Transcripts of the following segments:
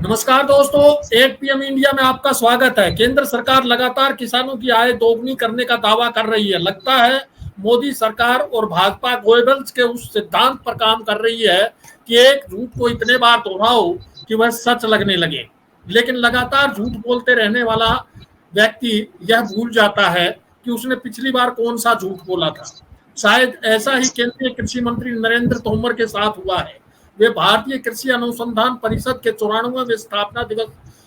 नमस्कार दोस्तों, 8 PM India में आपका स्वागत है। केंद्र सरकार लगातार किसानों की आय दोगुनी करने का दावा कर रही है। लगता है मोदी सरकार और भाजपा गोएबल्स के उस सिद्धांत पर काम कर रही है कि एक झूठ को इतने बार दोहराओ कि वह सच लगने लगे। लेकिन लगातार झूठ बोलते रहने वाला व्यक्ति यह भूल जाता है कि उसने पिछली बार कौन सा झूठ बोला था। शायद ऐसा ही केंद्रीय कृषि मंत्री नरेंद्र तोमर के साथ हुआ है। वे भारतीय कृषि अनुसंधान परिषद के 94वें स्थापना दिवस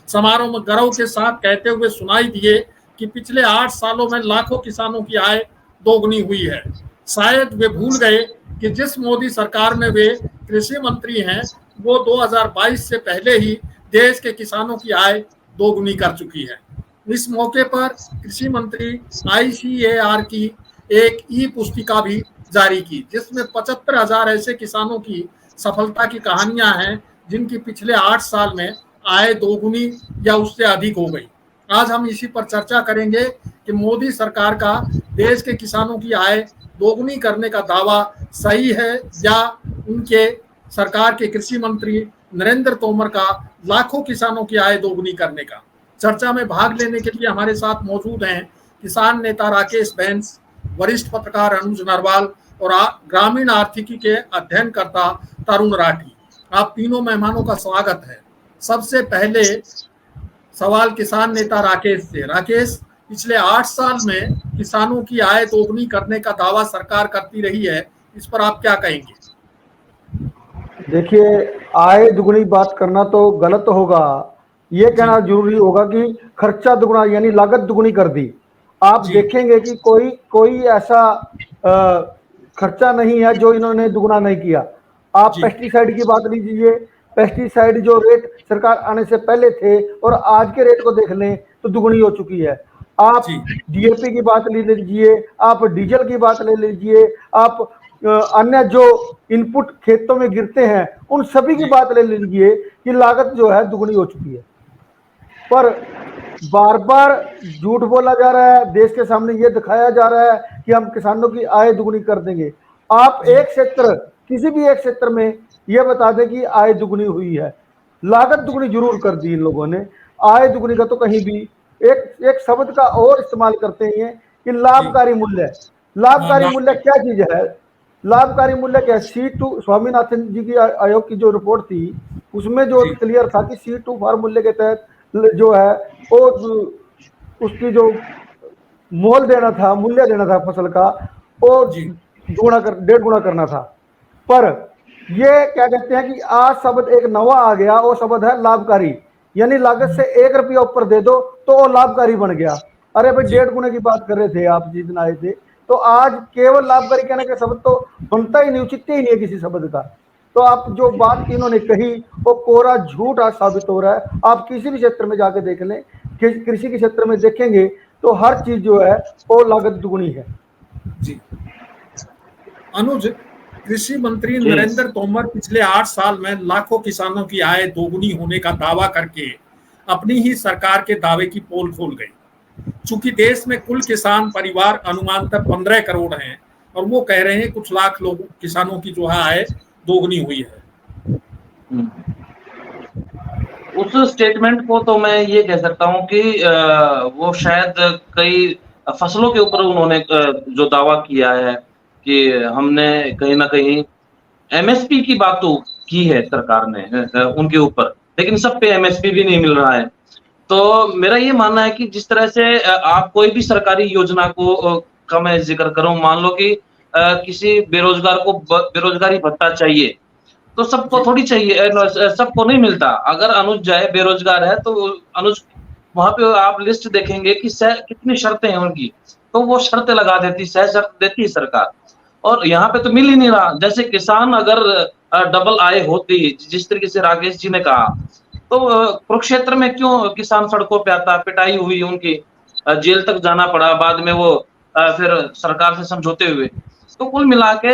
समारोह में गर्व के साथ कहते हुए सुनाई दिए कि पिछले 8 सालों में लाखों किसानों की आय दोगुनी हुई है। शायद वे भूल गए कि जिस मोदी सरकार में वे कृषि मंत्री हैं, वो 2022 से पहले ही देश के किसानों की आय दोगुनी कर चुकी है। इस मौके पर कृषि मंत्री ICAR की एक ई पुस्तिका भी जारी की, जिसमें 75,000 ऐसे किसानों की सफलता की कहानियां हैं जिनकी पिछले 8 साल में आय दोगुनी या उससे अधिक हो गई। आज हम इसी पर चर्चा करेंगे कि मोदी सरकार का देश के किसानों की आय दोगुनी करने का दावा सही है या उनके सरकार के कृषि मंत्री नरेंद्र तोमर का लाखों किसानों की आय दोगुनी करने का। चर्चा में भाग लेने के लिए हमारे साथ मौजूद हैं किसान नेता राकेश बैंस, वरिष्ठ पत्रकार अनुज नरवाल और ग्रामीण आर्थिकी के अध्ययनकर्ता तरुण राठी। आप तीनों मेहमानों का स्वागत है। सबसे पहले सवाल किसान नेता राकेश से। राकेश, पिछले 8 साल में किसानों की आय दोगुनी करने का दावा सरकार करती रही है, इस पर आप क्या कहेंगे? देखिए, आय दुगुनी बात करना तो गलत होगा। ये कहना जरूरी होगा कि खर्चा दुगुना यानी लागत दुगुनी कर दी। आप देखेंगे कि कोई ऐसा खर्चा नहीं है जो इन्होंने दुगुना नहीं किया। आप पेस्टिसाइड की बात लीजिए, पेस्टिसाइड जो रेट सरकार आने से पहले थे और आज के रेट को देख लें तो दुगुनी हो चुकी है। आप DAP की बात ले लीजिए, आप डीजल की बात ले लीजिए, आप अन्य जो इनपुट खेतों में गिरते हैं उन सभी की बात ले लीजिए कि लागत जो है दुगुनी हो चुकी है। पर बार बार झूठ बोला जा रहा है, देश के सामने ये दिखाया जा रहा है कि हम किसानों की आय दुगुनी कर देंगे। आप एक क्षेत्र, किसी भी एक क्षेत्र में ये बता दें कि आय दुगुनी हुई है। लागत दुगुनी जरूर कर दी इन लोगों ने, आय दुगुनी का तो कहीं भी। एक शब्द का और इस्तेमाल करते हैं कि लाभकारी मूल्य। लाभकारी मूल्य क्या चीज है? लाभकारी मूल्य क्या? C2 स्वामीनाथन जी की आयोग की जो रिपोर्ट थी उसमें जो क्लियर था कि C2 फार मूल्य के तहत जो है वो उसकी जो मोल देना था, मूल्य देना था फसल का, वो 1.5 गुना करना था। पर ये क्या कहते हैं कि आज शब्द एक नवा आ गया, वो शब्द है लाभकारी। यानी लागत से 1 रुपया ऊपर दे दो तो वो लाभकारी बन गया। अरे भाई, 1.5 गुने की बात कर रहे थे आप जिस दिन आए थे, तो आज केवल लाभकारी कहने का शब्द तो बनता ही नहीं, उचित ही नहीं है किसी शब्द का। तो आप जो बात इन्होंने कही वो कोरा झूठ आज साबित हो रहा है। आप किसी भी क्षेत्र में जाके देख लें, कृषि के क्षेत्र में देखेंगे तो हर चीज जो है वो लागत दुगुनी है। जी अनुज, कृषि मंत्री नरेंद्र तोमर पिछले 8 साल में लाखों किसानों की आय दोगुनी होने का दावा करके अपनी ही सरकार के दावे की पोल खोल गई। चूंकि देश में कुल किसान परिवार अनुमानतः 15 करोड़ हैं और वो कह रहे हैं कुछ लाख लोग किसानों की जो है आय दोगुनी हुई है। उस स्टेटमेंट को तो मैं ये कह सकता हूँ कि वो शायद कई फसलों के ऊपर उन्होंने जो दावा किया है कि हमने कहीं ना कहीं MSP की बात तो की है सरकार ने उनके ऊपर, लेकिन सब पे MSP भी नहीं मिल रहा है। तो मेरा ये मानना है कि जिस तरह से आप कोई भी सरकारी योजना को का मैं जिक्र करूं, मान लो कि किसी बेरोजगार को बेरोजगारी भत्ता चाहिए, तो सबको थोड़ी चाहिए, सबको नहीं मिलता। अगर अनुज जाए बेरोजगार है तो अनुज वहां पे आप लिस्ट देखेंगे कि कितनी शर्तें हैं उनकी, तो वो शर्तें लगा देती, सह शर्त देती है सरकार। और यहाँ पे तो मिल ही नहीं रहा। जैसे किसान अगर डबल आय होती, जिस तरीके से राकेश जी ने कहा, तो कुरुक्षेत्र में क्यों किसान सड़कों पे आता, पिटाई हुई उनकी, जेल तक जाना पड़ा, बाद में वो फिर सरकार से समझौते हुए। तो कुल मिला के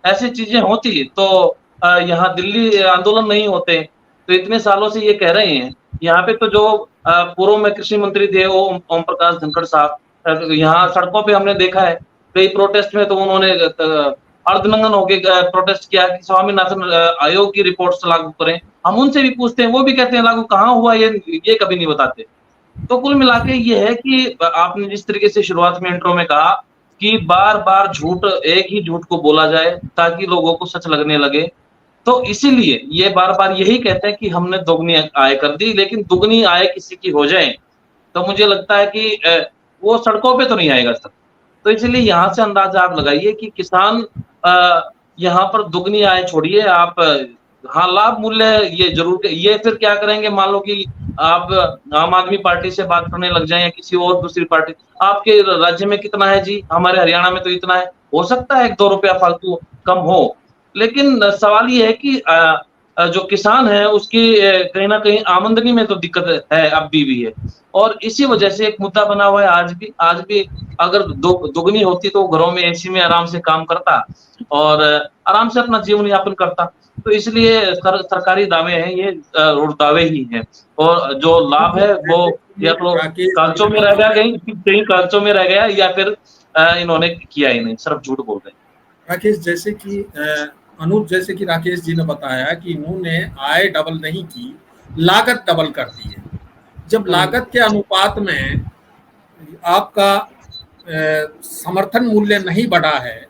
ऐसी चीजें होती तो यहाँ दिल्ली आंदोलन नहीं होते। तो इतने सालों से ये कह रहे हैं। यहाँ पे तो जो पूर्व में कृषि मंत्री थे वो ओम प्रकाश धनखड़ साहब, यहाँ सड़कों पे हमने देखा है कई प्रोटेस्ट में तो उन्होंने अर्धनंगन होके प्रोटेस्ट किया कि स्वामीनाथन आयोग की रिपोर्ट्स लागू करें। हम उनसे भी पूछते हैं, वो भी कहते हैं लागू कहाँ हुआ, ये कभी नहीं बताते। तो कुल मिला के ये है कि आपने जिस तरीके से शुरुआत में इंट्रो में कहा कि बार-बार झूठ, एक ही झूठ को बोला जाए ताकि लोगों को सच लगने लगे। तो इसीलिए ये बार-बार यही कहते हैं कि हमने दोगुनी आय कर दी, लेकिन दुगनी आय किसी की हो जाए, तो मुझे लगता है कि वो सड़कों पे तो नहीं आएगा सर। तो इसलिए यहाँ से अंदाज़ा आप लगाइए कि किसान यहाँ पर दुगनी आय छोड़िए आप, हाँ, लाभ मूल्य ये ज़रूर, ये फिर क्या करेंगे, मान लो कि आप आम आदमी पार्टी से बात करने लग जाएँ या किसी और दूसरी पार्टी, आपके राज्य में कितना है जी? हमारे हरियाणा में तो इतना है। हो सकता है 1-2 रुपया फालतू कम हो, लेकिन सवाल ये है कि जो किसान है उसकी कहीं न कहीं आमदनी में तो दिक्कत है, अभी भी है। और इसी वजह से एक मुद्दा बना हुआ है आज भी अगर दुगनी होती तो घरों में एसी में आराम से काम करता और आराम से अपना जीवन यापन करता। तो इसलिए सरकारी दावे हैं ये, और दावे ही हैं, और जो लाभ है वो या तो कागजों में रह गया, कहीं कागजों में रह गया, या फिर इन्होंने किया ही नहीं, सिर्फ झूठ बोल रहे हैं। राकेश, जैसे कि अनुज, जैसे कि राकेश जी ने बताया कि इन्होंने आय डबल नहीं की, लागत डबल कर दी है। जब लागत के अनुपात में आपका समर्थन मूल्य नहीं बढ़ा है,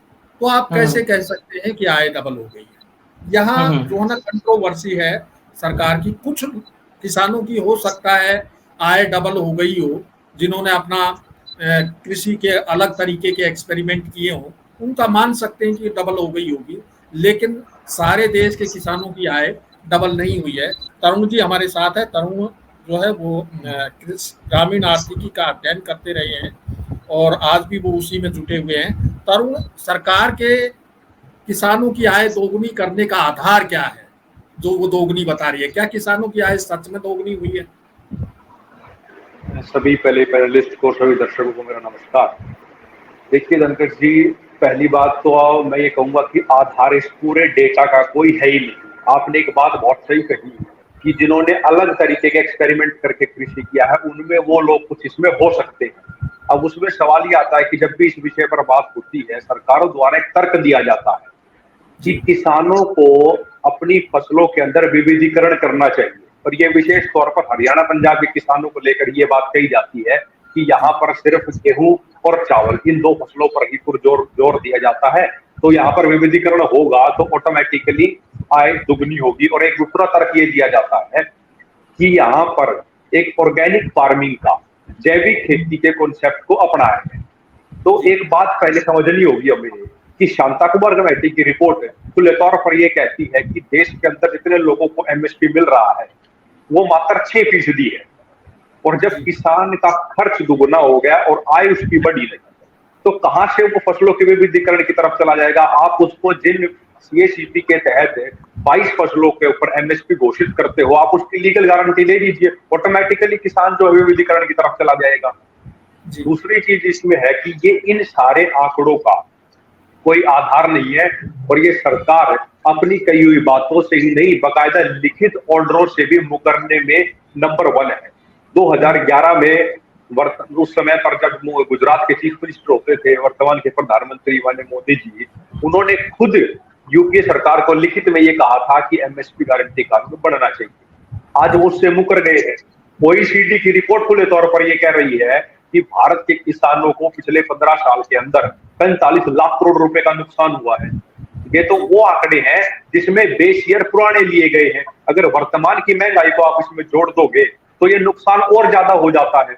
तो आप कैसे कह सकते हैं कि आय डबल हो गई है? यहाँ जो है ना कंट्रोवर्सी है सरकार की। कुछ किसानों की हो सकता है आय डबल हो गई हो, जिन्होंने अपना कृषि के अलग तरीके के एक्सपेरिमेंट किए हो, उनका मान सकते हैं कि डबल हो गई होगी, लेकिन सारे देश के किसानों की आय डबल नहीं हुई है। तरुण जी हमारे साथ है। तरुण जो है वो ग्रामीण आर्थिकी का अध्ययन करते रहे हैं और आज भी वो उसी में जुटे हुए हैं। तरुण, सरकार के किसानों की आय दोगुनी करने का आधार क्या है जो वो दोगुनी बता रही है? क्या किसानों की आय सच में दोगुनी हुई है? सभी पहले पैनलिस्ट को, सभी दर्शकों को मेरा नमस्कार। देखिए धनकर जी, पहली बात तो मैं ये कहूंगा कि आधार इस पूरे डेटा का कोई है ही नहीं। आपने एक बात बहुत सही कही कि जिन्होंने अलग तरीके के एक्सपेरिमेंट करके कृषि किया है, उनमें वो लोग कुछ इसमें हो सकते हैं। अब उसमें सवाल ये आता है कि जब भी इस विषय पर बात होती है, सरकारों द्वारा एक तर्क दिया जाता है कि किसानों को अपनी फसलों के अंदर विविधीकरण करना चाहिए, और ये विशेष तौर पर हरियाणा पंजाब के किसानों को लेकर ये बात कही जाती है कि यहाँ पर सिर्फ गेहूं और चावल, इन 2 फसलों पर ही जोर दिया जाता है, तो यहाँ पर विविधीकरण होगा तो ऑटोमेटिकली आय दुगनी होगी। और एक दूसरा तर्क ये दिया जाता है कि यहाँ पर एक ऑर्गेनिक फार्मिंग का, जैविक खेती के कॉन्सेप्ट को अपनाया है। तो एक बात पहले समझनी होगी हमें कि शांता कुमार कमेटी की रिपोर्ट खुले तौर पर यह कहती है कि देश के अंदर जितने लोगों को एमएसपी मिल रहा है वो मात्र 6% है, और जब किसान का खर्च दुगुना हो गया और आय उसकी बढ़ी नहीं, तो कहां से वो फसलों के विविधीकरण की तरफ चला जाएगा? आप उसको जिन सीएसीपी के तहत 22 फसलों के ऊपर एमएसपी घोषित करते हो, आप उसकी लीगल गारंटी दे दीजिए, ऑटोमेटिकली किसान जो विविधीकरण की तरफ चला जाएगा। दूसरी चीज इसमें है कि ये इन सारे आंकड़ों का कोई आधार नहीं है, और ये सरकार अपनी कही हुई बातों से ही नहीं, बाकायदा लिखित ऑर्डरों से भी मुकरने में नंबर 1 है। 2011 में उस समय पर जब गुजरात के चीफ मिनिस्टर होते थे वर्तमान के प्रधानमंत्री वाले मोदी जी, उन्होंने खुद यूपीए सरकार को लिखित में ये कहा था कि एमएसपी गारंटी कानून बनना चाहिए। आज वो उससे मुकर गए हैं। ओईसीडी की रिपोर्ट खुले तौर पर यह कह रही है कि भारत के किसानों को पिछले 15 साल के अंदर 45 लाख करोड़ रुपए का नुकसान हुआ है। ये तो वो आंकड़े हैं जिसमें बेस ईयर पुराने लिए गए हैं। अगर वर्तमान की महंगाई को आप इसमें जोड़ दोगे तो ये नुकसान और ज्यादा हो जाता है।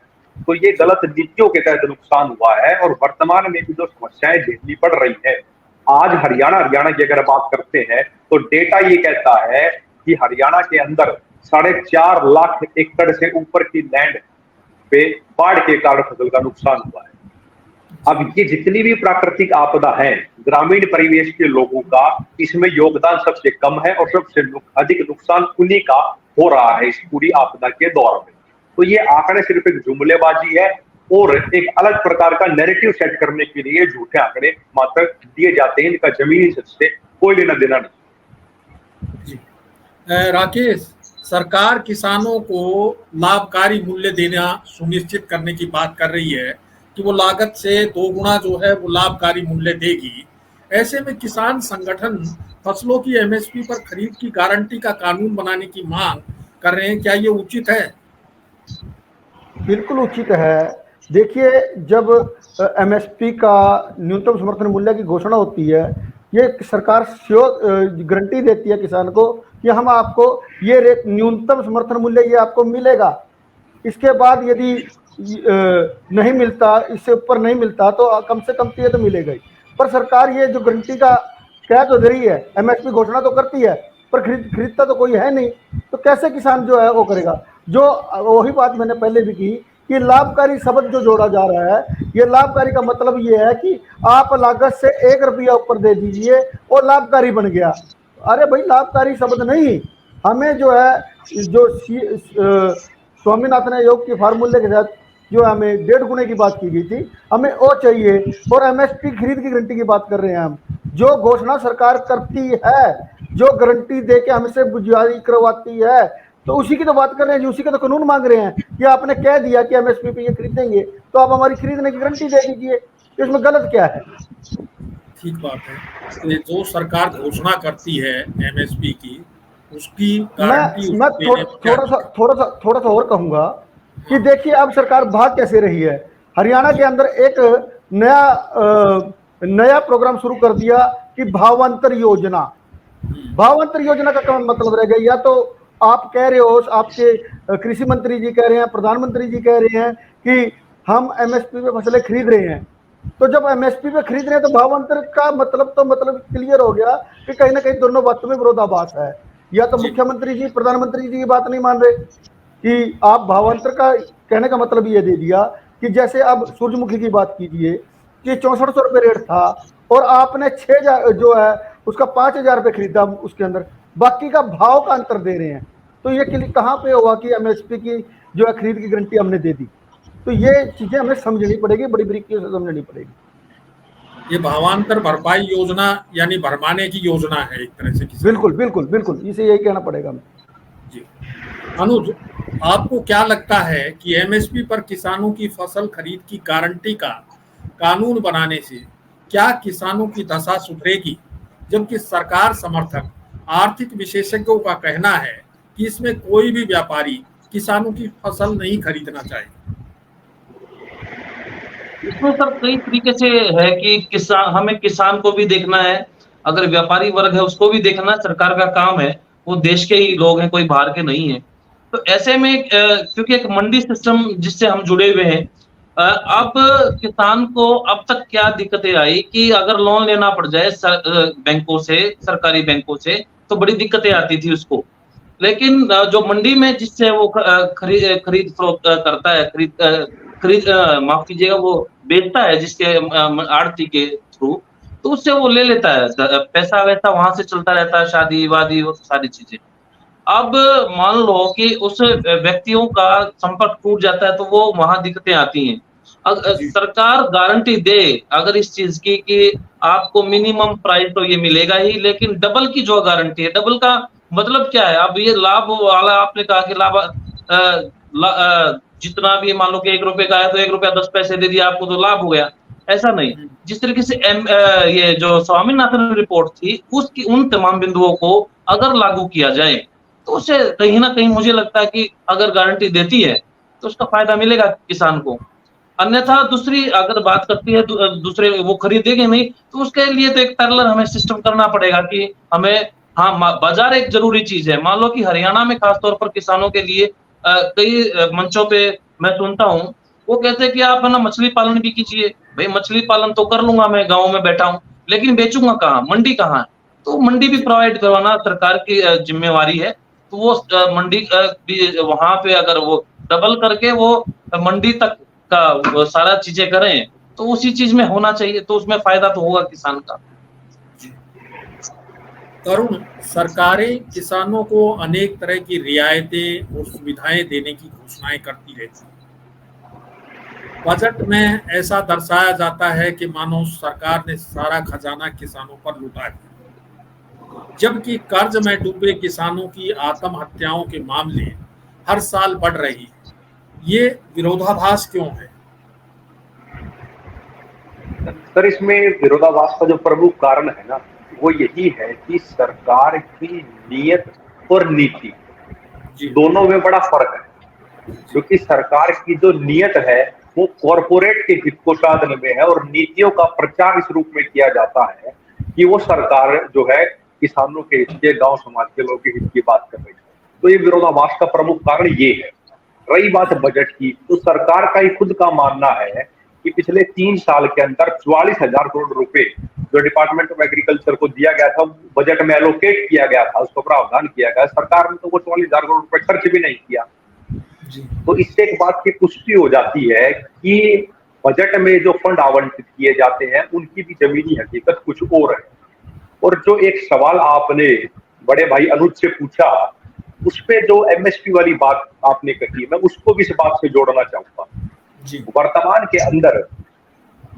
तो ये गलत नीतियों के तहत नुकसान हुआ है, और वर्तमान में भी जो समस्याएं झेलनी पड़ रही है, आज हरियाणा की अगर बात करते हैं तो डेटा ये कहता है कि हरियाणा के अंदर 4.5 लाख एकड़ से ऊपर की लैंड पे बाढ़ के कारण फसल का नुकसान हुआ है। अब ये जितनी भी प्राकृतिक आपदा है, ग्रामीण परिवेश के लोगों का इसमें योगदान सबसे कम है, और सबसे अधिक नुकसान उन्हीं का हो रहा है इस पूरी आपदा के दौर में। तो ये आंकड़े सिर्फ एक जुमलेबाजी है, और एक अलग प्रकार का नैरेटिव सेट करने के लिए झूठे आंकड़े मात्र दिए जाते हैं, इनका जमीनी सच से कोई लेना देना नहीं। जी राकेश, सरकार किसानों को लाभकारी मूल्य देना सुनिश्चित करने की बात कर रही है कि वो लागत से 2 गुना जो है वो लाभकारी मूल्य देगी, ऐसे में किसान संगठन फसलों की एमएसपी पर खरीद की गारंटी का कानून बनाने की मांग कर रहे हैं। क्या ये उचित है? बिल्कुल उचित है। देखिए, जब एमएसपी का न्यूनतम समर्थन मूल्य की घोषणा होती है, ये सरकार गारंटी देती है किसान को कि हम आपको ये रेट न्यूनतम समर्थन मूल्य ये आपको मिलेगा। इसके बाद यदि नहीं मिलता, इससे ऊपर नहीं मिलता, तो कम से कम तो ये तो मिलेगा ही। पर सरकार ये जो गारंटी का कह तो दे रही है, एमएसपी घोषणा तो करती है, पर खरीदता तो कोई है नहीं, तो कैसे किसान जो है वो करेगा? जो वही बात मैंने पहले भी की कि लाभकारी शब्द जो जोड़ा जा रहा है, ये लाभकारी का मतलब ये है कि आप लागत से 1 रुपया ऊपर दे दीजिए और लाभकारी बन गया। अरे भाई, लाभकारी शब्द नहीं, हमें जो है जो स्वामीनाथन आयोग के फार्मूले के साथ जो हमें 1.5 गुने की बात की गई थी, हमें वो चाहिए। और एमएसपी खरीद की गारंटी की बात कर रहे हैं हम। जो घोषणा सरकार करती है, जो गारंटी दे के हमसे जारी करवाती है, तो उसी की तो बात कर रहे हैं, उसी का तो कानून मांग रहे हैं कि आपने कह दिया कि एमएसपी पे ये खरीदेंगे, तो आप हमारी खरीदने की गारंटी दे दीजिए। इसमें गलत क्या है? ठीक बात है। तो ये जो सरकार घोषणा करती है एमएसपी की, उसकी गारंटी मैं थोड़ा सा और कहूंगा कि देखिए, अब सरकार भाग कैसे रही है। हरियाणा के अंदर एक नया प्रोग्राम शुरू कर दिया कि भावांतर योजना। भावांतर योजना का क्या मतलब रह गया? या तो आप कह रहे हो, आपके कृषि मंत्री जी कह रहे हैं, प्रधानमंत्री जी कह रहे हैं कि हम एमएसपी पे फसलें खरीद रहे हैं, तो जब एमएसपी पे खरीद रहे हैं तो भावांतर का मतलब क्लियर हो गया कि कहीं ना कहीं दोनों बातों में विरोधाभास है। या तो मुख्यमंत्री जी, प्रधानमंत्री जी की बात नहीं मान रहे कि आप भावांतर का कहने का मतलब ये दे दिया कि जैसे अब सूरजमुखी की बात कीजिए कि 6400 रुपये रेट था और आपने 6000 जो है उसका 5000 रुपये खरीदा, उसके अंदर बाकी का भाव का अंतर दे रहे हैं। तो ये कहाँ पे हुआ कि एमएसपी की जो है खरीद की गारंटी हमने दे दी? तो ये चीजें हमें समझनी पड़ेगी, बड़ी बारीकी से समझनी पड़ेगी। ये भावांतर भरपाई योजना यानी भरमाने की योजना है एक तरह से। बिल्कुल बिल्कुल बिल्कुल, इसे यही कहना पड़ेगा हमें। जी अनुज, आपको क्या लगता है कि एमएसपी पर किसानों की फसल खरीद की गारंटी का कानून बनाने से क्या किसानों की दशा सुधरेगी, जबकि सरकार समर्थक आर्थिक विशेषज्ञों का कहना है कि इसमें कोई भी व्यापारी किसानों की फसल नहीं खरीदना चाहिए? इसमें सर कई तरीके से है कि हमें किसान को भी देखना है, अगर व्यापारी वर्ग है उसको भी देखना, सरकार का काम है, वो देश के ही लोग हैं, कोई बाहर के नहीं है। तो ऐसे में क्योंकि एक मंडी सिस्टम जिससे हम जुड़े हुए हैं, अब किसान को अब तक क्या दिक्कतें आई कि अगर लोन लेना पड़ जाए बैंकों से, सरकारी बैंकों से, तो बड़ी दिक्कतें आती थी उसको। लेकिन जो मंडी में जिससे वो खरीद फरोख्त करता है, माफ कीजिएगा, वो बेचता है जिसके आड़ती के थ्रू, तो उससे वो ले लेता है, पैसा वैसा वहां से चलता रहता है, शादी वादी और सारी चीजें। अब मान लो कि उस व्यक्तियों का संपर्क टूट जाता है तो वो वहां दिक्कतें आती हैं। सरकार गारंटी दे अगर इस चीज की कि आपको मिनिमम प्राइस तो ये मिलेगा ही, लेकिन डबल की जो गारंटी है, डबल का मतलब क्या है? अब ये लाभ वाला आपने कहा कि जितना भी मान लो कि 1 रुपए का है तो 1 रुपया 10 पैसे दे दिया आपको तो लाभ हो गया, ऐसा नहीं। जिस तरीके से ये जो स्वामीनाथन रिपोर्ट थी उसकी उन तमाम बिंदुओं को अगर लागू किया जाए तो उससे कहीं ना कहीं मुझे लगता है कि अगर गारंटी देती है तो उसका फायदा मिलेगा किसान को। अन्यथा दूसरी अगर बात करती है दूसरे वो खरीदेंगे नहीं, तो उसके लिए तो एक पैरेलल हमें सिस्टम करना पड़ेगा कि हमें, हाँ, बाजार एक जरूरी चीज है। मान लो कि हरियाणा में खासतौर पर किसानों के लिए कई मंचों पे मैं सुनता हूँ, वो कहते हैं कि आप है ना मछली पालन भी कीजिए। भाई मछली पालन तो कर लूंगा, मैं गाँव में बैठा हूँ, लेकिन बेचूंगा कहाँ? मंडी कहाँ है? तो मंडी भी प्रोवाइड करवाना सरकार की जिम्मेवारी है। तो वो मंडी भी वहां पे अगर वो डबल करके वो मंडी तक का वो सारा चीजें करें तो उसी चीज में होना चाहिए, तो उसमें फायदा तो होगा किसान का। तरुण, सरकारें किसानों को अनेक तरह की रियायतें और सुविधाएं देने की घोषणाएं करती रहती हैं। बजट में ऐसा दर्शाया जाता है कि मानो सरकार ने सारा खजाना किसानों पर लुटा दिया, जबकि कर्ज में डूबे किसानों की आत्महत्याओं के मामले हर साल बढ़ रही है। ये विरोधाभास क्यों है? सर इसमें विरोधाभास का जो प्रमुख कारण है ना, वो यही है कि सरकार की नीयत और नीति दोनों में बड़ा फर्क है। क्योंकि सरकार की जो नीयत है वो कॉरपोरेट के हित को साधने में है, और नीतियों का प्रचार इस रूप में किया जाता है कि वो सरकार जो है किसानों के हित के, गांव समाज के लोगों के हित की बात कर रही है। तो ये विरोधाभास का प्रमुख कारण ये है। रही बात बजट की, तो सरकार का ही खुद का मानना है कि पिछले 3 साल के अंदर 44,000 करोड़ रुपए जो डिपार्टमेंट ऑफ एग्रीकल्चर को दिया गया था, बजट में एलोकेट किया गया था, उसको प्रावधान किया गया, सरकार ने तो वो 44,000 करोड़ रुपए खर्च भी नहीं किया। तो इससे एक बात की पुष्टि हो जाती है कि बजट में जो फंड आवंटित किए जाते हैं उनकी भी जमीनी हकीकत कुछ और है। और जो एक सवाल आपने बड़े भाई अनुज से पूछा, उस पे जो एमएसपी वाली बात आपने कही, मैं उसको भी इस बात से जोड़ना चाहूंगा। वर्तमान के अंदर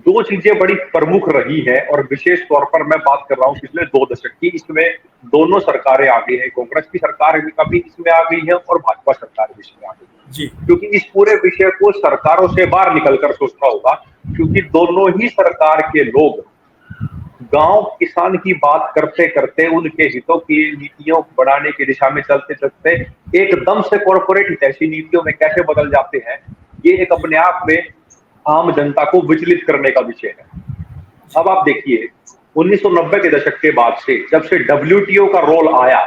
दो चीजें बड़ी प्रमुख रही है, और विशेष तौर पर मैं बात कर रहा हूं पिछले 2 दशक की। इसमें दोनों सरकारें आ गई है, कांग्रेस की सरकार कभी इसमें आ गई है और भाजपा सरकार भी इसमें आ गई है। क्योंकि इस पूरे विषय को सरकारों से बाहर निकलकर सोचना होगा, क्योंकि दोनों ही सरकार के लोग गांव किसान की बात करते करते, उनके हितों की नीतियों बढ़ाने की दिशा में चलते चलते एकदम से कॉर्पोरेट हितैषी नीतियों में कैसे बदल जाते हैं, ये एक अपने आप में आम जनता को विचलित करने का विषय है। अब आप देखिए 1990 के दशक के बाद से, जब से डब्ल्यूटीओ का रोल आया,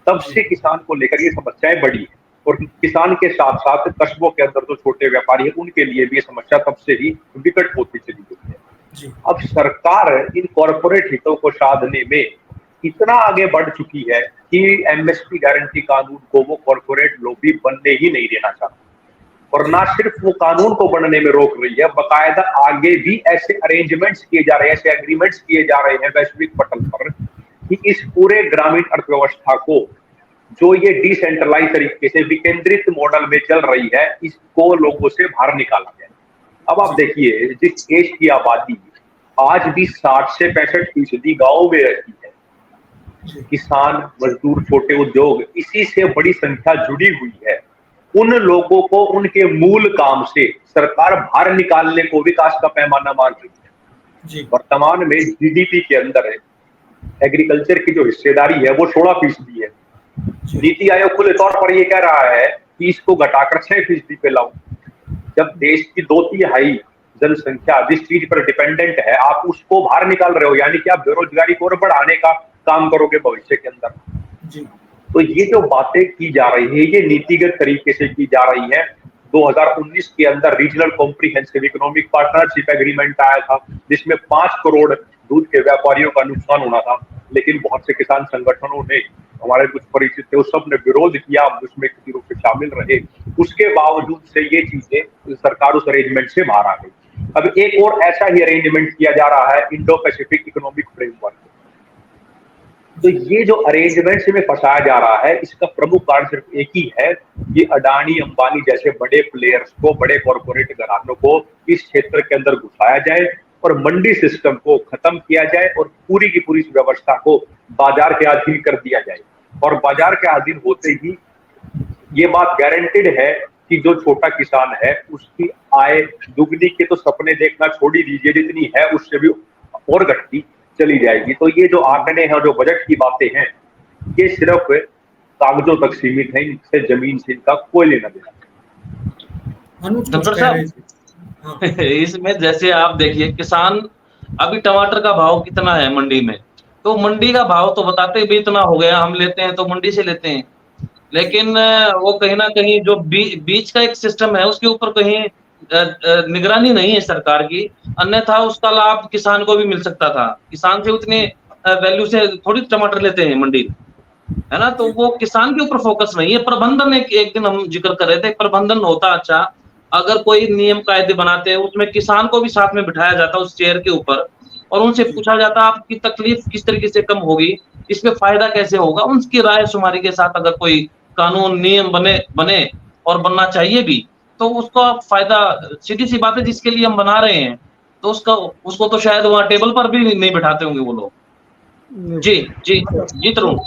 तब से किसान को लेकर ये समस्याएं बढ़ी, और किसान के साथ साथ कस्बों के अंदर जो छोटे व्यापारी हैं उनके लिए भी ये समस्या तब से ही विकट होती चली गई है। अब सरकार इन कॉर्पोरेट हितों को साधने में इतना आगे बढ़ चुकी है कि एमएसपी गारंटी कानून को वो कॉर्पोरेट लॉबी बनने ही नहीं देना चाहती, और ना सिर्फ वो कानून को बनने में रोक रही है, बकायदा आगे भी ऐसे अरेंजमेंट्स किए जा रहे हैं, ऐसे एग्रीमेंट्स किए जा रहे हैं वैश्विक पटल पर कि इस पूरे ग्रामीण अर्थव्यवस्था को, जो ये डिसेंट्रलाइज तरीके से विकेंद्रित मॉडल में चल रही है, इसको लोगों से बाहर निकाला जाए। अब आप देखिए, जिस देश की आबादी आज भी 60 से 65% गाँव में रहती है, किसान, मजदूर, छोटे उद्योग, इसी से बड़ी संख्या जुड़ी हुई है। उन लोगों को उनके मूल काम से सरकार बाहर निकालने को विकास का पैमाना मान रही है। वर्तमान में जीडीपी के अंदर एग्रीकल्चर की जो हिस्सेदारी है वो 16% है। नीति आयोग खुले तौर पर ये कह रहा है कि इसको घटाकर 6% पे लाओ। जब देश की 2/3 जनसंख्या जिस चीज पर डिपेंडेंट है, आप उसको बाहर निकाल रहे हो, यानी कि आप बेरोजगारी को और बढ़ाने का काम करोगे भविष्य के अंदर। तो ये जो बातें की जा रही है, ये नीतिगत तरीके से की जा रही है। 2019 के अंदर regional comprehensive economic partnership agreement आया था, जिसमें 5 करोड़ दूध के व्यापारियों का नुकसान होना था, लेकिन बहुत से किसान संगठनों ने, हमारे कुछ परिचित थे, उस सब ने विरोध किया, उसमें किसी रूप से शामिल रहे। उसके बावजूद से ये चीजें सरकार उस अरेंजमेंट से बाहर आ गई। अब एक और ऐसा ही अरेंजमेंट किया जा रहा है, इंडो पैसिफिक इकोनॉमिक फ्रेमवर्क। तो ये जो अरेंजमेंट में फंसाया जा रहा है, इसका प्रमुख कारण सिर्फ एक ही है कि अडानी, अंबानी जैसे बड़े प्लेयर्स को, बड़े कॉर्पोरेट घरानों को इस क्षेत्र के अंदर घुसाया जाए और मंडी सिस्टम को खत्म किया जाए, और पूरी की पूरी व्यवस्था को बाजार के अधीन कर दिया जाए। और बाजार के अधीन होते ही ये बात गारंटेड है कि जो छोटा किसान है उसकी आय दुगनी के तो सपने देखना छोड़ ही दीजिए, जितनी है उससे भी और घटती चली जाएगी। तो ये जो आंकड़े हैं, जो बजट की बातें हैं, ये सिर्फ कागजों तक सीमित है, इनसे जमीन से इनका कोई लेना देना। डॉक्टर साहब, इसमें जैसे आप देखिए, किसान अभी टमाटर का भाव कितना है मंडी में, तो मंडी का भाव तो बताते भी इतना हो गया, हम लेते हैं तो मंडी से लेते हैं, लेकिन वो कहीं ना कहीं जो बीच का एक सिस्टम है उसके ऊपर कहीं निगरानी नहीं है सरकार की, अन्यथा उसका लाभ किसान को भी मिल सकता था। किसान से उतने वैल्यू से थोड़ी टमाटर लेते हैं मंडी, है ना, तो वो किसान के ऊपर फोकस नहीं है। प्रबंधन, एक दिन हम जिक्र कर रहे थे, प्रबंधन होता अच्छा, अगर कोई नियम कायदे बनाते हैं उसमें किसान को भी साथ में बिठाया जाता उस चेयर के ऊपर, और उनसे पूछा जाता आपकी तकलीफ किस तरीके से कम होगी, इसमें फायदा कैसे होगा, उनकी राय शुमारी के साथ अगर कोई कानून नियम बने और बनना चाहिए भी, तो उसका फायदा, सीधी सी बात है, जिसके लिए हम बना रहे हैं तो उसको तो शायद वहां टेबल पर भी नहीं बिठाते होंगे वो लोग। जी तरुण।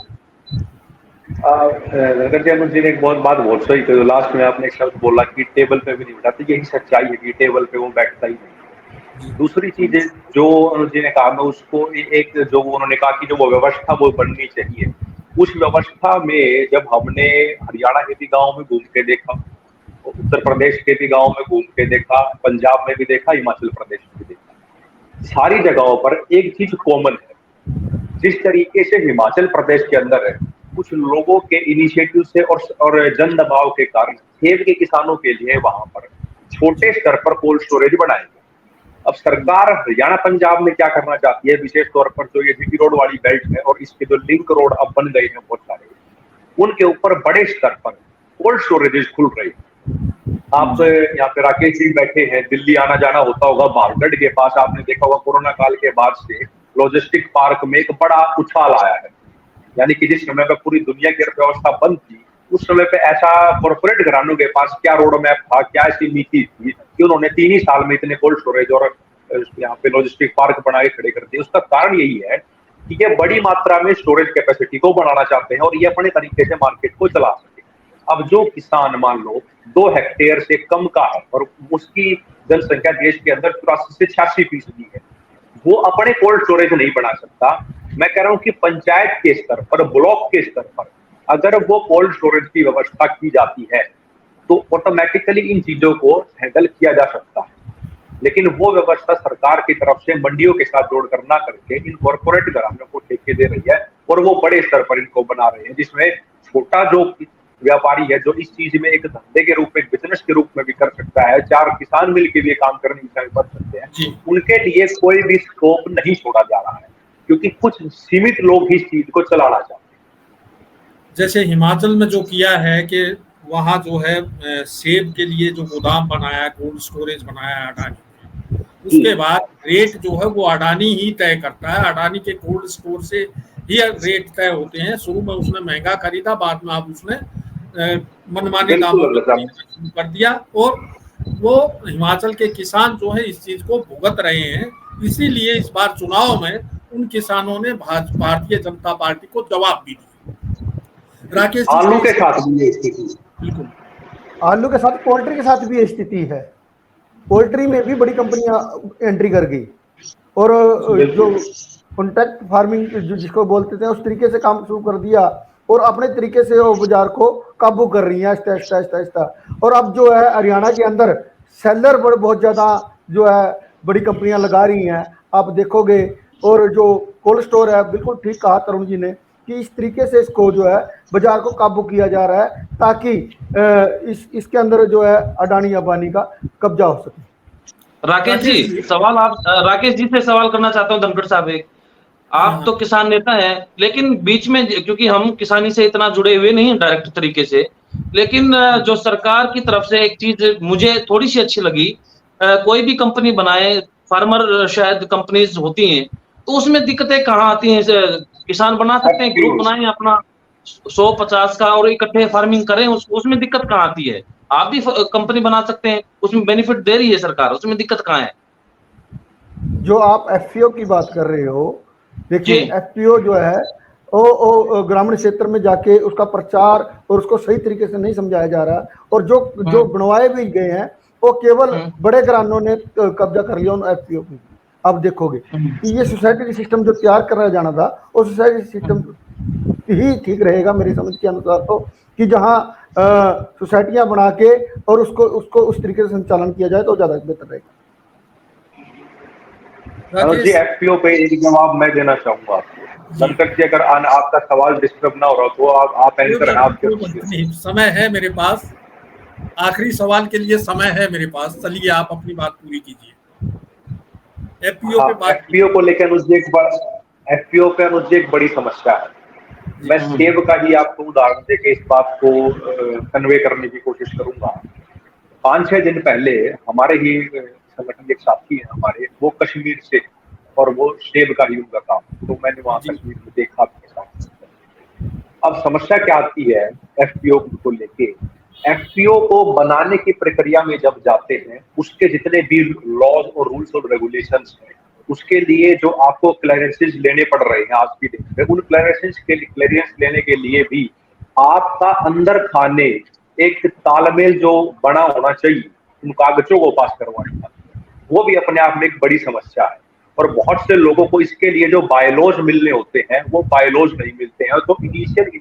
जी ने एक बहुत सही कही। लास्ट में आपने एक शब्द बोला कि टेबल पे भी नहीं बिठाते, यही सच्चाई है कि टेबल पे वो बैठता ही नहीं। दूसरी चीज जो अनुज जी ने कहा, मैं उसको एक जो उन्होंने कहा कि जो वो व्यवस्था वो बननी चाहिए, उस व्यवस्था में जब हमने हरियाणा के भी गाँव में घूम के देखा, उत्तर प्रदेश के भी गाँव में घूम के देखा, पंजाब में भी देखा, हिमाचल प्रदेश में भी देखा, सारी जगहों पर एक चीज कॉमन है। जिस तरीके से हिमाचल प्रदेश के अंदर है, कुछ लोगों के इनिशिएटिव से और जन दबाव के कारण सेब के किसानों के लिए वहां पर छोटे स्तर पर कोल्ड स्टोरेज बनाए गए। अब सरकार हरियाणा पंजाब में क्या करना चाहती है, विशेष तौर पर जो ये जीटी रोड वाली बेल्ट है और इसके जो लिंक रोड अब बन गए हैं बहुत सारे, उनके ऊपर बड़े स्तर पर कोल्ड स्टोरेजेस खुल रही है। आप यहाँ पे राकेश जी बैठे हैं, दिल्ली आना जाना होता होगा, बारगढ़ के पास आपने देखा होगा कोरोना काल के बाद से लॉजिस्टिक पार्क में एक बड़ा उछाल आया है। यानी कि जिस समय पे पूरी दुनिया की अर्थव्यवस्था बंद थी, उस समय पे ऐसा कॉर्पोरेट घरानों के पास क्या रोड मैप था, क्या ऐसी नीति थी कि उन्होंने 3 ही साल में इतने कोल्ड स्टोरेज और यहाँ पे लॉजिस्टिक पार्क बनाए खड़े कर दिए। उसका कारण यही है कि ये बड़ी मात्रा में स्टोरेज कैपेसिटी को बढ़ाना चाहते हैं और ये अपने तरीके से मार्केट को चला सके। अब जो किसान मान लो 2 हेक्टेयर से कम का है और उसकी जनसंख्या देश के अंदर 84 से 86% है, वो अपने कोल्ड स्टोरेज नहीं बना सकता। मैं कह रहा हूं कि पंचायत के स्तर पर, ब्लॉक के स्तर पर अगर वो कोल्ड स्टोरेज की व्यवस्था की जाती है तो ऑटोमेटिकली इन चीजों को हैंडल किया जा सकता है। लेकिन वो व्यवस्था सरकार की तरफ से मंडियों के साथ जोड़ कर ना करके इन कॉर्पोरेट घरानों को ठेके दे रही है और वो बड़े स्तर पर इनको बना रहे हैं, जिसमें छोटा जो व्यापारी है जो इस चीज में एक धंधे के रूप में, बिजनेस के रूप में भी कर सकता है, 4 किसान मिलकर भी काम करने की दिशा में बढ़ सकते हैं, उनके लिए कोई भी स्कोप नहीं छोड़ा जा रहा है, क्योंकि कुछ सीमित लोग ही इस चीज को चलाना चाहते हैं। जैसे हिमाचल में जो किया है कि वहाँ जो है सेब के लिए जो गोदाम बनाया, कोल्ड स्टोरेज बनाया अडानी, उसके बाद रेट जो है वो अडानी ही तय करता है। अडानी के कोल्ड स्टोर से ही रेट तय होते हैं। शुरू में उसने महंगा खरीदा, बाद में अब उसने मनमाने दामों पर खरीदना शुरू कर दिया और वो हिमाचल के किसान जो है इस चीज को भुगत रहे हैं। इसीलिए इस बार चुनाव में उन किसानों ने भारतीय जनता पार्टी को जवाब भी दिया। राकेश, आलू के साथ भी ये स्थिति, बिल्कुल आलू के साथ पोल्ट्री के साथ भी ये स्थिति है। पोल्ट्री में भी बड़ी कंपनियां एंट्री कर गई और जो कॉन्ट्रैक्ट फार्मिंग जो जिसको बोलते थे उस तरीके से काम शुरू कर दिया और अपने तरीके से वो बाजार को काबू कर रही है आहिस्ता। और अब जो है हरियाणा के अंदर सेलर बहुत ज्यादा जो है बड़ी कंपनियां लगा रही हैं, आप देखोगे। और जो कोल्ड स्टोर है, बिल्कुल ठीक कहा तरुण जी ने कि इस तरीके से इसको जो है बाजार को काबू किया जा रहा है ताकि इसके अंदर जो है अडानी अंबानी का कब्जा हो सके। राकेश जी से सवाल करना चाहता हूँ धनखड़ साहब। एक आप तो किसान नेता हैं, लेकिन बीच में क्योंकि हम किसानी से इतना जुड़े हुए नहीं डायरेक्ट तरीके से, लेकिन जो सरकार की तरफ से एक चीज मुझे थोड़ी सी अच्छी लगी, कोई भी कंपनी बनाए, फार्मर शायद कंपनीज होती हैं, तो उसमें दिक्कतें कहाँ आती हैं? किसान बना सकते हैं, ग्रुप बनाएं अपना 100-50 का और इकट्ठे फार्मिंग करें, उसमें दिक्कत कहाँ आती है? आप भी कंपनी बना सकते हैं, उसमें बेनिफिट दे रही है सरकार, उसमें दिक्कत कहाँ है? जो आप एफपीओ की बात कर रहे हो, देखिए एफपीओ जो है वो ग्रामीण क्षेत्र में जाके उसका प्रचार और उसको सही तरीके से नहीं समझाया जा रहा और जो बनवाए भी गए हैं वो केवल बड़े घरानों ने कब्जा कर लिया उन एफपीओ पे। अब देखोगे कि ये सोसाइटी सिस्टम जो तैयार कराया जाना था वो सोसाइटी सिस्टम ही ठीक रहेगा मेरी समझ के अनुसार, तो कि जहाँ सोसाइटियां बना के और उसको उस तरीके से संचालन किया जाए तो ज्यादा बेहतर रहेगा। जी एफपीओ पे एक जवाब मैं देना चाहूंगा आपको। धनखड़ जी, अगर आपका सवाल डिस्टर्ब ना हो रहा तो आप एंकर हैं, आपके समय है मेरे पास, आखिरी सवाल के लिए समय है मेरे पास, चलिए आप अपनी बात पूरी कीजिए। एफपीओ को लेकर एफपीओ पे अनुज एक बड़ी समस्या है। मैं सेब का ही आपको उदाहरण देके इस बात को कन्वे करने की कोशिश करूंगा। 5-6 दिन पहले हमारे ही संगठन के साथी हैं हमारे, वो कश्मीर से, और वो सेब का ही उनका काम, तो मैंने वहां कश्मीर में देखा अपने साथ। अब समस्या क्या आती है एफपीओ को लेके? एफपीओ को बनाने की प्रक्रिया में जब जाते हैं, उसके जितने भी लॉज और रूल्स और रेगुलेशंस हैं, उसके लिए जो आपको क्लियरेंसेस लेने पड़ रहे हैं आज की डेट में, उन क्लियरेंस लेने के लिए भी आपका अंदर खाने एक तालमेल जो बना होना चाहिए उन कागजों को पास करवाने का। वो भी अपने आप में एक बड़ी समस्या है। और बहुत से लोगों को इसके लिए जो बायलॉज मिलने होते हैं वो बायलॉज नहीं मिलते हैं, तो इनिशियल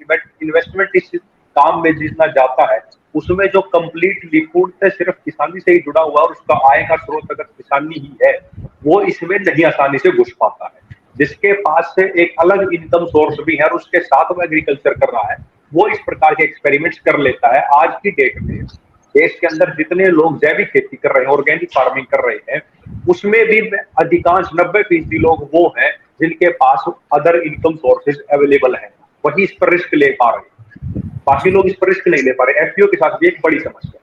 इन्वेस्टमेंट इस काम में जितना जाता है उसमें जो कंप्लीटली पूर्णतः सिर्फ किसानी से ही जुड़ा हुआ और उसका आय का स्रोत अगर किसानी ही है, वो इसमें नहीं आसानी से घुस पाता है। जिसके पास से एक अलग इनकम सोर्स भी है और उसके साथ में एग्रीकल्चर कर रहा है, वो इस प्रकार के एक्सपेरिमेंट्स कर लेता है। आज की डेट में देश के अंदर जितने लोग जैविक खेती कर रहे हैं, ऑर्गेनिक फार्मिंग कर रहे हैं, उसमें भी अधिकांश 90% लोग वो हैं जिनके पास अदर इनकम सोर्सेज अवेलेबल हैं, वही इस पर रिस्क ले पा रहे हैं। बाकी लोग इस पर रिस्क नहीं ले पा रहे। एफपीओ के साथ भी एक बड़ी समस्या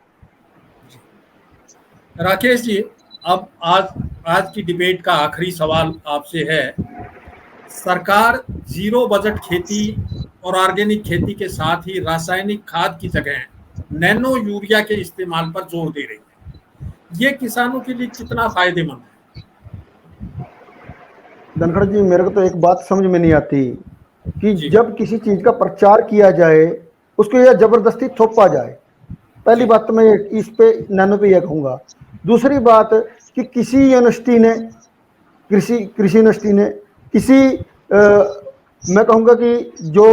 है। राकेश जी, अब आज की डिबेट का आखिरी सवाल आपसे है। सरकार जीरो बजट खेती और ऑर्गेनिक खेती के साथ ही रासायनिक खाद की जगह नैनो यूरिया के इस्तेमाल पर जोर दे रही है, ये किसानों के लिए कितना फायदेमंद है? धनखड़ जी, मेरे को तो एक बात समझ में नहीं आती कि जब किसी चीज का प्रचार किया जाए उसको यह जबरदस्ती थोपा जाए। पहली बात तो मैं इस पे नैनो पे यह कहूंगा। दूसरी बात कि किसी यूनिवर्सिटी ने कृषि यूनिवर्सिटी ने किसी मैं कहूंगा कि जो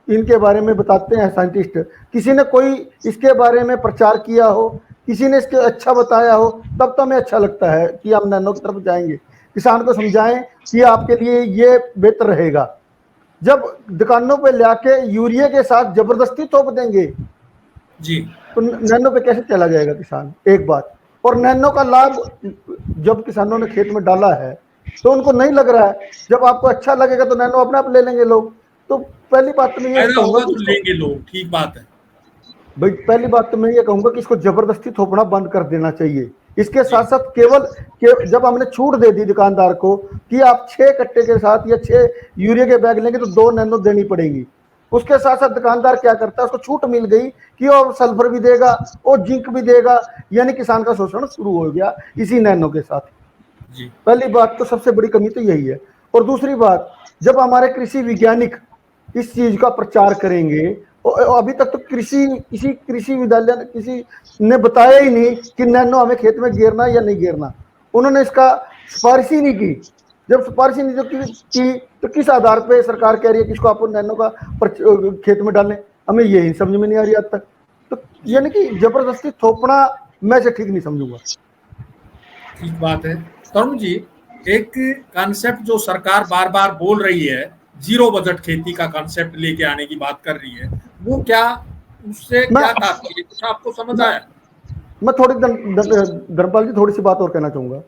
इनके बारे में बताते हैं साइंटिस्ट, किसी ने कोई इसके बारे में प्रचार किया हो, किसी ने इसके अच्छा बताया हो, तब तो हमें अच्छा लगता है कि हम नैनो की तरफ जाएंगे। किसान को समझाएं कि आपके लिए ये बेहतर रहेगा। जब दुकानों पे लाके यूरिया के साथ जबरदस्ती थोप देंगे जी, तो नैनो पे कैसे चला जाएगा किसान? एक बात। और नैनो का लाभ जब किसानों ने खेत में डाला है तो उनको नहीं लग रहा है। जब आपको अच्छा लगेगा तो नैनो अपने आप ले लेंगे लोग। तो पहली बात तो मैं ये कहूंगा तो लेंगे लोग, ठीक बात है भाई। पहली बात तो मैं ये कहूंगा कि इसको जबरदस्ती थोपना बंद कर देना चाहिए। इसके साथ साथ केवल जब हमने छूट दे दी दुकानदार को कि आप 6 कट्टे के साथ या 6 यूरिया के बैग लेंगे तो 2 नैनो देनी पड़ेगी, उसके साथ साथ दुकानदार क्या करता है, उसको छूट मिल गई कि वो सल्फर भी देगा और जिंक भी देगा, यानी किसान का शोषण शुरू हो गया इसी नैनो के साथ जी। पहली बात तो सबसे बड़ी कमी तो यही है। और दूसरी बात, जब हमारे कृषि वैज्ञानिक इस चीज का प्रचार करेंगे, और अभी तक तो किसी कृषि विद्यालय किसी ने बताया ही नहीं कि नैनो हमें खेत में गिरना या नहीं गिरना। उन्होंने इसका सिफारिश ही नहीं की। जब सिफारिश ही नहीं की तो किस आधार पे सरकार कह रही है कि इसको आप नैनो का खेत में डालें? हमें यही समझ में नहीं आ रही आज तक। तो यानी कि जबरदस्ती थोपना मैं से ठीक नहीं समझूंगा। ठीक बात है। तरुण जी, एक कॉन्सेप्ट जो सरकार बार बार बोल रही है, जीरो बजट खेती का कॉन्सेप्ट लेके आने की बात कर रही है, वो क्या, उससे क्या तात्पर्य, कुछ आपको समझ आया? मैं थोड़ी धर्मपाल जी थोड़ी सी बात और कहना चाहूंगा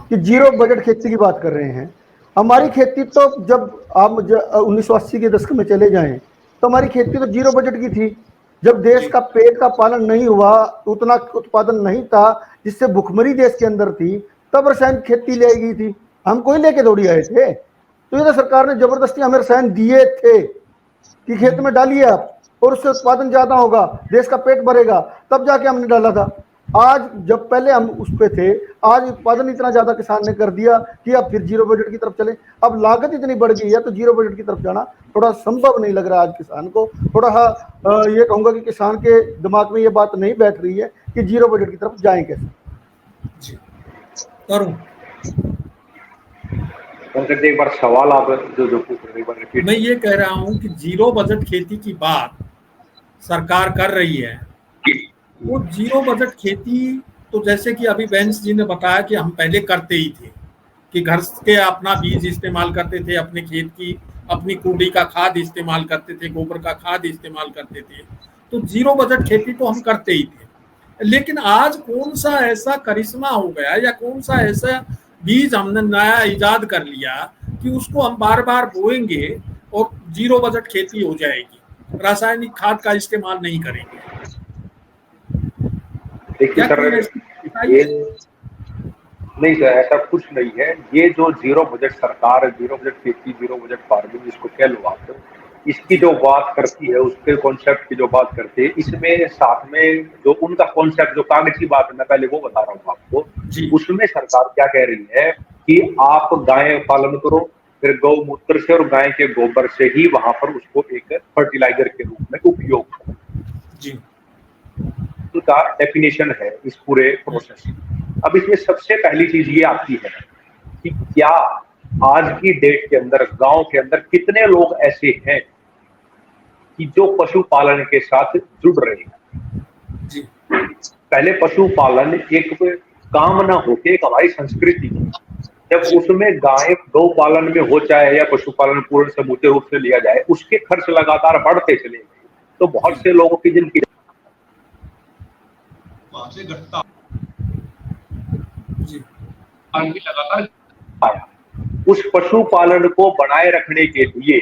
कि जीरो बजट खेती की बात कर रहे हैं। हमारी खेती तो जब आप 1980 के दशक में चले जाएं तो हमारी खेती तो जीरो बजट की थी। जब देश का पेट का पालन नहीं हुआ, उतना उत्पादन नहीं था जिससे भुखमरी देश के अंदर थी, तब रसायन खेती ले गई थी। हम कोई लेके दौड़ी आए थे? तो ये तो सरकार ने जबरदस्ती हमें रसायन दिए थे कि खेत में डालिए आप और उससे उत्पादन ज्यादा होगा, देश का पेट भरेगा, तब जाके हमने डाला था। आज जब पहले हम उस पे थे, आज उत्पादन इतना ज्यादा किसान ने कर दिया कि अब फिर जीरो बजट की तरफ चले। अब लागत इतनी बढ़ गई है तो जीरो बजट की तरफ जाना थोड़ा संभव नहीं लग रहा आज किसान को। थोड़ा ये कहूंगा कि किसान के दिमाग में ये बात नहीं बैठ रही है कि जीरो बजट की तरफ जाएं कैसे। जी करूं, एक बार सवाल आप जो पूछ रहे हैं रिपीट। मैं ये कह रहा हूं कि जीरो बजट खेती की बात सरकार कर रही है, वो जीरो बजट खेती तो जैसे कि अभी बेंस जी ने बताया कि हम पहले करते ही थे कि घर के अपना बीज इस्तेमाल करते थे, अपने खेत की अपनी कूड़ी का खाद इस्तेमाल करते थे, गोबर का खाद इस्तेमाल करते थे, तो जीरो बजट खेती तो हम करते ही थे। लेकिन आज कौन सा ऐसा करिश्मा हो गया या कौन सा ऐसा बीज हमने नया इजाद कर लिया कि उसको हम बार बार बोएंगे और जीरो बजट खेती हो जाएगी, रासायनिक खाद का इस्तेमाल नहीं करेंगे? देखिए सर, ये नहीं सर, ऐसा कुछ नहीं है। ये जो जीरो बजट सरकार, जीरो बजट खेती, जीरो बजट फार्मिंग, इसको कह लो आप, इसकी जो बात करती है, उसके कॉन्सेप्ट की जो बात करते हैं, इसमें साथ में जो उनका कॉन्सेप्ट जो कागज की बात है, मैं पहले वो बता रहा हूँ आपको। उसमें सरकार क्या कह रही है कि आप गाय पालन करो, फिर गौमूत्र से और गाय के गोबर से ही वहां पर उसको एक फर्टिलाइजर के रूप में उपयोग करो। जी, का डेफिनेशन है इस पूरे प्रोसेस। अब इसमें सबसे पहली चीज ये आती है कि क्या आज की डेट के अंदर गांव के अंदर कितने लोग ऐसे हैं कि जो पशुपालन के साथ जुड़ रहे हैं। जी पहले पशुपालन एक काम ना होके एक हमारी संस्कृति थी। जब उसमें गाय गौ पालन में हो चाहे या पशुपालन पूर्ण समूचे रूप से लिया जाए, उसके खर्च लगातार बढ़ते चले गए, तो बहुत से लोगों की जिनकी वहां से घटता जी भी लगातार आया। उस पशुपालन को बनाए रखने के लिए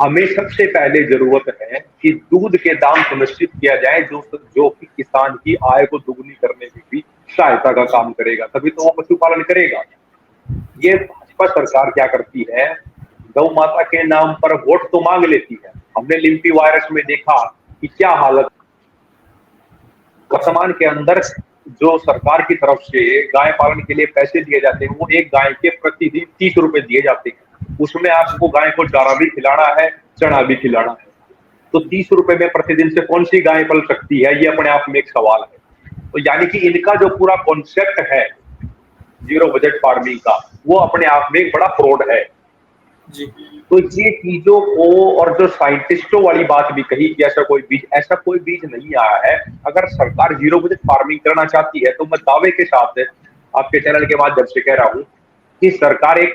हमें सबसे पहले जरूरत है कि दूध के दाम सुनिश्चित किया जाए, जो कि किसान की आय को दुगनी करने में भी सहायता का काम करेगा, तभी तो वो पशुपालन करेगा। ये भाजपा सरकार क्या करती है, गौ माता के नाम पर वोट तो मांग लेती है। हमने लिम्पी वायरस में देखा कि क्या हालत, वर्तमान के अंदर जो सरकार की तरफ से गाय पालन के लिए पैसे दिए जाते हैं, वो एक गाय के प्रतिदिन 30 रुपए दिए जाते हैं। उसमें आपको गाय को चारा भी खिलाना है, चना भी खिलाना है, तो 30 रुपए में प्रतिदिन से कौन सी गाय पल सकती है, ये अपने आप में एक सवाल है। तो यानी कि इनका जो पूरा कॉन्सेप्ट है जीरो बजट फार्मिंग का, वो अपने आप में एक बड़ा फ्रॉड है जी। तो ये चीजों को, और जो साइंटिस्टों वाली बात भी कही कि ऐसा कोई बीज नहीं आया है। अगर सरकार जीरो बजट फार्मिंग करना चाहती है तो मैं दावे के साथ आपके चैनल के माध्यम से कह रहा हूं कि सरकार एक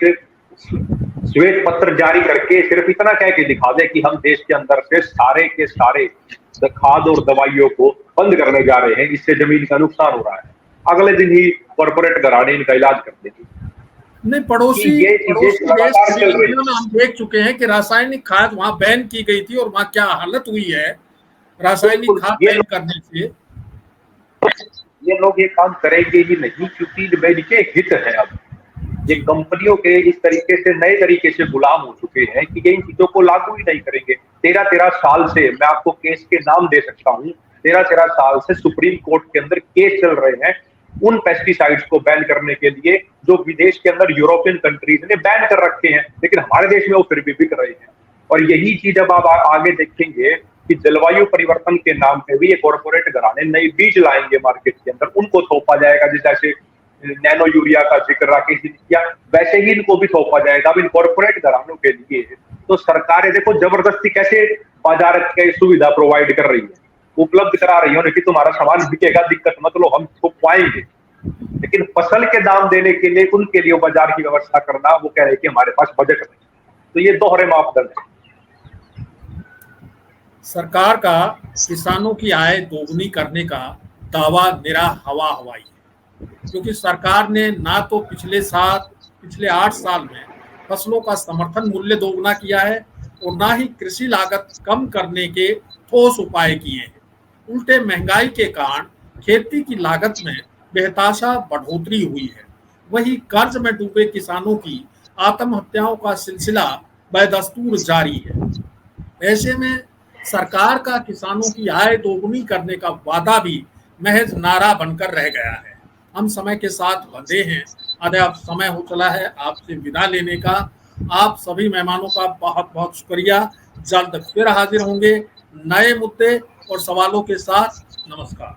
श्वेत पत्र जारी करके सिर्फ इतना कह के दिखा दे कि हम देश के अंदर से सारे के सारे खाद और दवाइयों को बंद करने जा रहे हैं, इससे जमीन का नुकसान हो रहा है, अगले दिन ही कॉर्पोरेट घराने इनका इलाज कर देंगे। नहीं, पड़ोसी देश में हम देख चुके हैं कि रासायनिक खाद वहां बैन की गई थी और वहां क्या हालत हुई है रासायनिक खाद बैन करने से। ये लोग ये काम करेंगे ही नहीं, क्योंकि इनके हित है। अब ये कंपनियों के इस तरीके से नए तरीके से गुलाम हो चुके हैं कि ये इन चीजों को लागू ही नहीं करेंगे। 13 साल से मैं आपको केस के नाम दे सकता हूँ, 13 साल से सुप्रीम कोर्ट के अंदर केस चल रहे हैं उन पेस्टिसाइड्स को बैन करने के लिए जो विदेश के अंदर यूरोपियन कंट्रीज ने बैन कर रखे हैं, लेकिन हमारे देश में वो फिर भी बिक रहे हैं। और यही चीज अब आप आगे देखेंगे कि जलवायु परिवर्तन के नाम पे भी ये कॉर्पोरेट घराने नई बीज लाएंगे मार्केट के अंदर, उनको थोपा जाएगा। जैसे नैनो यूरिया का जिक्र राकेश जी ने किया, वैसे ही इनको भी थोपा जाएगा अब इन कॉर्पोरेट घरानों के लिए। तो सरकारें देखो जबरदस्ती कैसे बाजार की सुविधा प्रोवाइड कर रही है, उपलब्ध करा रही है कि तुम्हारा सामान बिकेगा, दिक्कत मत लो, हम थोपवाएंगे। लेकिन फसल के दाम देने के लिए उनके लिए बाजार की व्यवस्था करना, वो कह रहे हैं कि हमारे पास बजट नहीं। तो ये दोहरे मापदंड है। सरकार का किसानों की आय दोगुनी करने का दावा निरा हवा हवाई है, क्योंकि सरकार ने ना तो पिछले 8 साल में फसलों का समर्थन मूल्य दोगुना किया है और ना ही कृषि लागत कम करने के ठोस उपाय किए हैं। उल्टे महंगाई के कारण खेती की लागत में बेहताशा बढ़ोतरी हुई है। वही कर्ज में डूबे किसानों की आत्महत्याओं का सिलसिला बदस्तूर जारी है। ऐसे में सरकार का किसानों की आय दोगुनी करने का वादा भी महज नारा बनकर रह गया है। हम समय के साथ बंधे हैं। अब समय हो चला है आपसे विदा लेने का। आप सभी मेहमानों का बहुत बहुत शुक्रिया। जल्द फिर हाजिर होंगे नए मुद्दे और सवालों के साथ। नमस्कार।